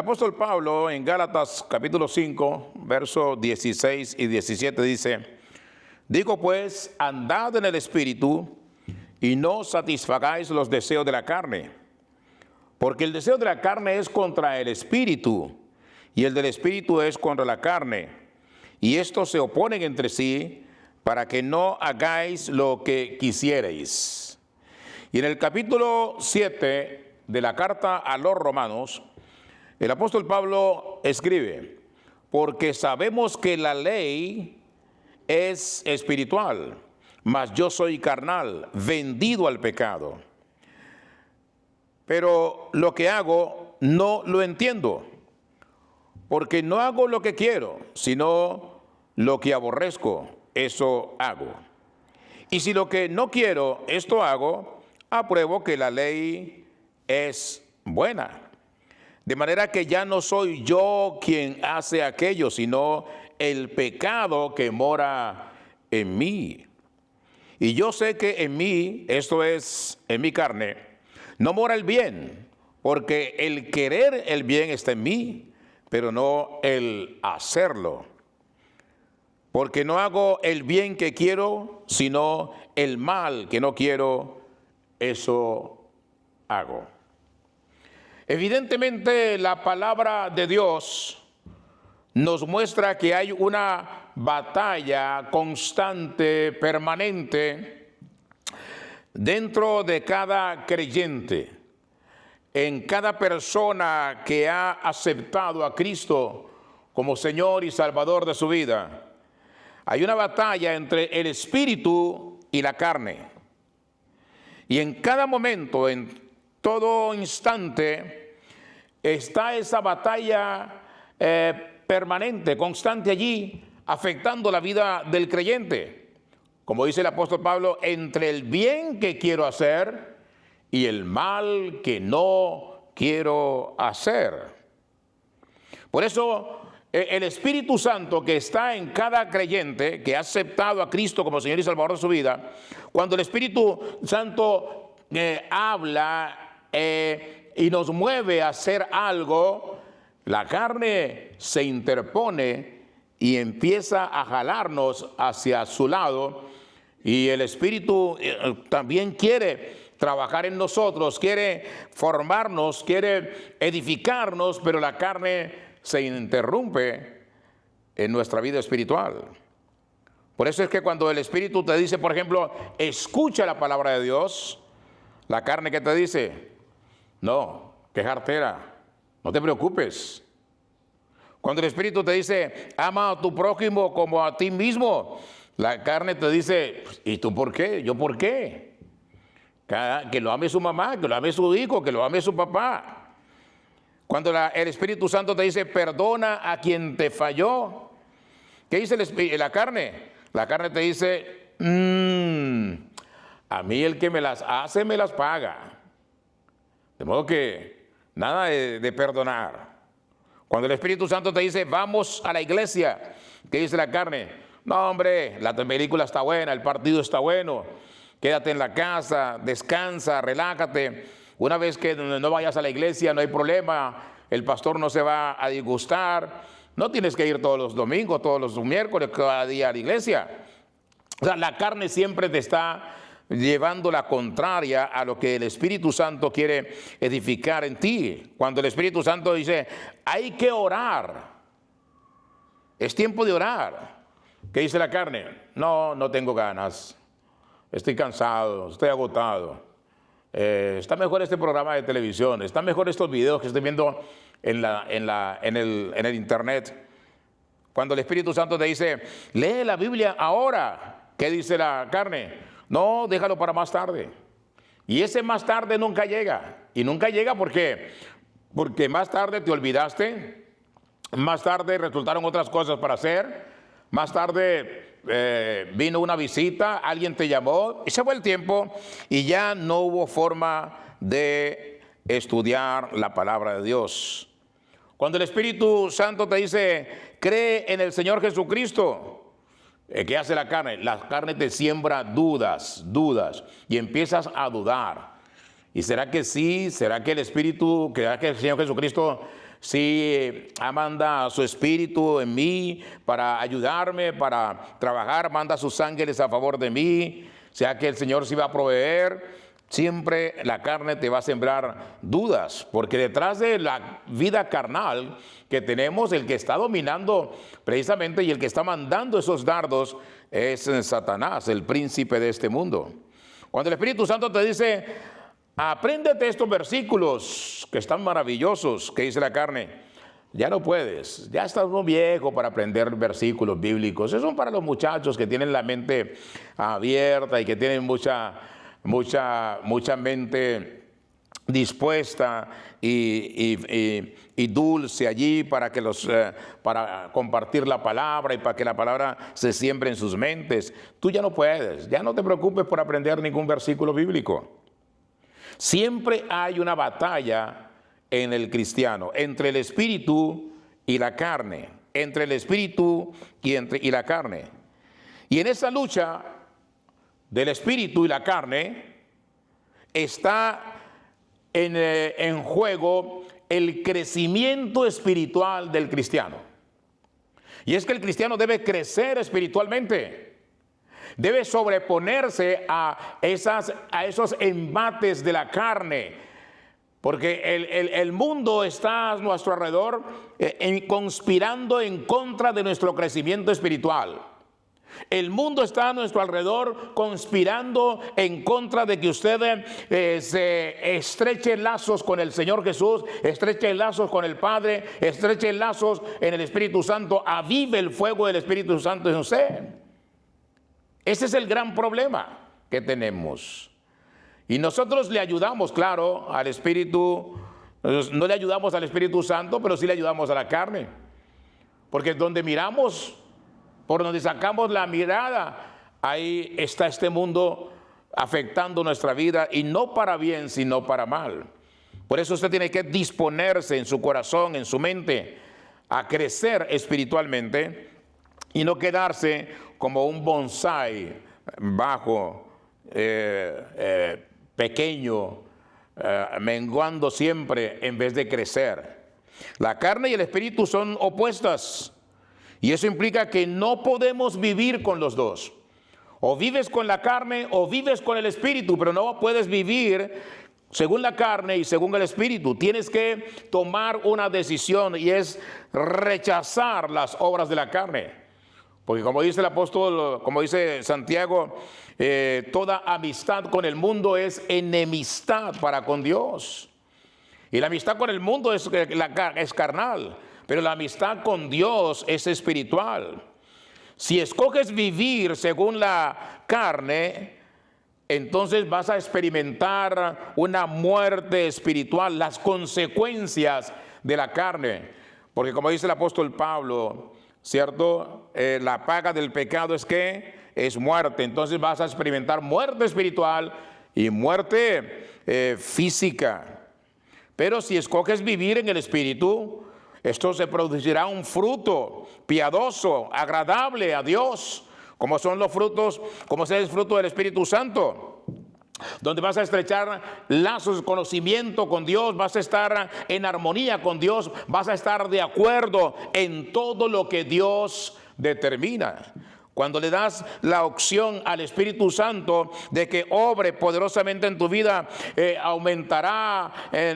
apóstol Pablo en Gálatas capítulo 5, versos 16 y 17 dice: digo pues, andad en el Espíritu y no satisfagáis los deseos de la carne, porque el deseo de la carne es contra el Espíritu y el del Espíritu es contra la carne, y estos se oponen entre sí para que no hagáis lo que quisierais. Y en el capítulo 7 de la carta a los Romanos, el apóstol Pablo escribe: porque sabemos que la ley es espiritual, mas yo soy carnal, vendido al pecado. Pero lo que hago no lo entiendo, porque no hago lo que quiero, sino lo que aborrezco, eso hago. Y si lo que no quiero, esto hago, apruebo que la ley es buena. De manera que ya no soy yo quien hace aquello, sino el pecado que mora en mí. Y yo sé que en mí, esto es, en mi carne, no mora el bien, porque el querer el bien está en mí, pero no el hacerlo. Porque no hago el bien que quiero, sino el mal que no quiero, eso hago. Evidentemente, la palabra de Dios nos muestra que hay una batalla constante, permanente, dentro de cada creyente, en cada persona que ha aceptado a Cristo como Señor y Salvador de su vida. Hay una batalla entre el espíritu y la carne. Y en cada momento, en todo instante, está esa batalla permanente, constante allí, afectando la vida del creyente. Como dice el apóstol Pablo, entre el bien que quiero hacer y el mal que no quiero hacer. Por eso, el Espíritu Santo que está en cada creyente que ha aceptado a Cristo como Señor y Salvador de su vida, cuando el Espíritu Santo habla y nos mueve a hacer algo, la carne se interpone y empieza a jalarnos hacia su lado, y el Espíritu también quiere trabajar en nosotros, quiere formarnos, quiere edificarnos, pero la carne se interrumpe en nuestra vida espiritual. Por eso es que cuando el Espíritu te dice, por ejemplo, escucha la palabra de Dios, la carne que te dice: no, qué jartera, no te preocupes. Cuando el Espíritu te dice, ama a tu prójimo como a ti mismo, la carne te dice, ¿y tú por qué? ¿Yo por qué? Que lo ame su mamá, que lo ame su hijo, que lo ame su papá. Cuando el Espíritu Santo te dice, perdona a quien te falló, ¿qué dice la carne? La carne te dice, a mí el que me las hace, me las paga. De modo que nada de perdonar. Cuando el Espíritu Santo te dice, vamos a la iglesia, ¿qué dice la carne? No, hombre, la película está buena, el partido está bueno, quédate en la casa, descansa, relájate. Una vez que no vayas a la iglesia, no hay problema, el pastor no se va a disgustar, no tienes que ir todos los domingos, todos los miércoles, cada día a la iglesia. O sea, la carne siempre te está llevando la contraria a lo que el Espíritu Santo quiere edificar en ti. Cuando el Espíritu Santo dice, hay que orar, es tiempo de orar, ¿qué dice la carne? No tengo ganas, estoy cansado, estoy agotado, está mejor este programa de televisión, está mejor estos videos que estoy viendo en el internet. Cuando el Espíritu Santo te dice, lee la Biblia ahora, ¿qué dice la carne? No, déjalo para más tarde. Y ese más tarde nunca llega. Y nunca llega porque más tarde te olvidaste, más tarde resultaron otras cosas para hacer, más tarde vino una visita, alguien te llamó, y se fue el tiempo y ya no hubo forma de estudiar la palabra de Dios. Cuando el Espíritu Santo te dice, cree en el Señor Jesucristo, ¿qué hace la carne? La carne te siembra dudas, y empiezas a dudar. ¿Y será que sí? ¿Será que el Espíritu, será que el Señor Jesucristo Si manda su espíritu en mí para ayudarme, para trabajar, manda sus ángeles a favor de mí, sea que el Señor sí va a proveer, siempre la carne te va a sembrar dudas, porque detrás de la vida carnal que tenemos, el que está dominando precisamente y el que está mandando esos dardos es Satanás, el príncipe de este mundo. Cuando el Espíritu Santo te dice, apréndete estos versículos que están maravillosos, que dice la carne, ya no puedes, ya estás muy viejo para aprender versículos bíblicos. Esos son para los muchachos que tienen la mente abierta y que tienen mucha mente dispuesta y dulce allí para compartir la palabra y para que la palabra se siembre en sus mentes. Tú ya no puedes, ya no te preocupes por aprender ningún versículo bíblico. Siempre hay una batalla en el cristiano entre el espíritu y la carne, entre el espíritu y la carne. Y en esa lucha del espíritu y la carne está en juego el crecimiento espiritual del cristiano. Y es que el cristiano debe crecer espiritualmente, debe sobreponerse a esos embates de la carne, porque el mundo está a nuestro alrededor conspirando en contra de nuestro crecimiento espiritual. El mundo está a nuestro alrededor conspirando en contra de que usted se estreche lazos con el Señor Jesús, estreche lazos con el Padre, estreche lazos en el Espíritu Santo, avive el fuego del Espíritu Santo en usted. Ese es el gran problema que tenemos. Y nosotros le ayudamos, claro, al Espíritu, no le ayudamos al Espíritu Santo, pero sí le ayudamos a la carne. Porque donde miramos, por donde sacamos la mirada, ahí está este mundo afectando nuestra vida, y no para bien, sino para mal. Por eso usted tiene que disponerse en su corazón, en su mente, a crecer espiritualmente y no quedarse como un bonsái bajo, pequeño, menguando siempre en vez de crecer. La carne y el espíritu son opuestas. Y eso implica que no podemos vivir con los dos. O vives con la carne o vives con el espíritu, pero no puedes vivir según la carne y según el espíritu. Tienes que tomar una decisión, y es rechazar las obras de la carne. Porque como dice el apóstol, como dice Santiago, toda amistad con el mundo es enemistad para con Dios. Y la amistad con el mundo es carnal. Pero la amistad con Dios es espiritual. Si escoges vivir según la carne, entonces vas a experimentar una muerte espiritual, las consecuencias de la carne. Porque como dice el apóstol Pablo, ¿cierto? La paga del pecado es ¿qué? Es muerte. Entonces vas a experimentar muerte espiritual y muerte física. Pero si escoges vivir en el espíritu, esto se producirá un fruto piadoso, agradable a Dios, como son los frutos, como es el fruto del Espíritu Santo, donde vas a estrechar lazos de conocimiento con Dios, vas a estar en armonía con Dios, vas a estar de acuerdo en todo lo que Dios determina. Cuando le das la opción al Espíritu Santo de que obre poderosamente en tu vida, aumentará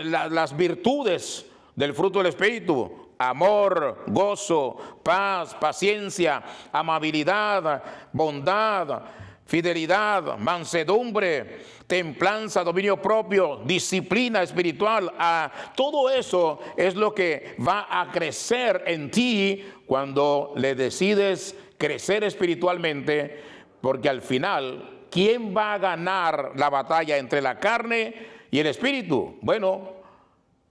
las virtudes del fruto del Espíritu: amor, gozo, paz, paciencia, amabilidad, bondad, fidelidad, mansedumbre, templanza, dominio propio, disciplina espiritual. Todo eso es lo que va a crecer en ti cuando le decides crecer espiritualmente, porque al final, ¿quién va a ganar la batalla entre la carne y el espíritu? Bueno,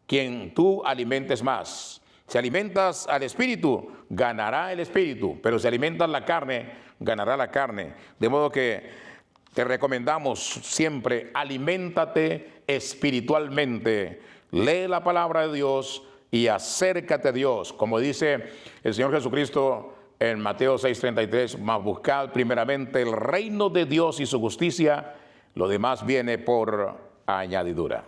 quien tú alimentes más. Si alimentas al espíritu, ganará el espíritu, pero si alimentas la carne, ganará la carne. De modo que te recomendamos siempre, aliméntate espiritualmente, lee la palabra de Dios y acércate a Dios. Como dice el Señor Jesucristo en Mateo 6:33, mas buscad primeramente el reino de Dios y su justicia, lo demás viene por añadidura.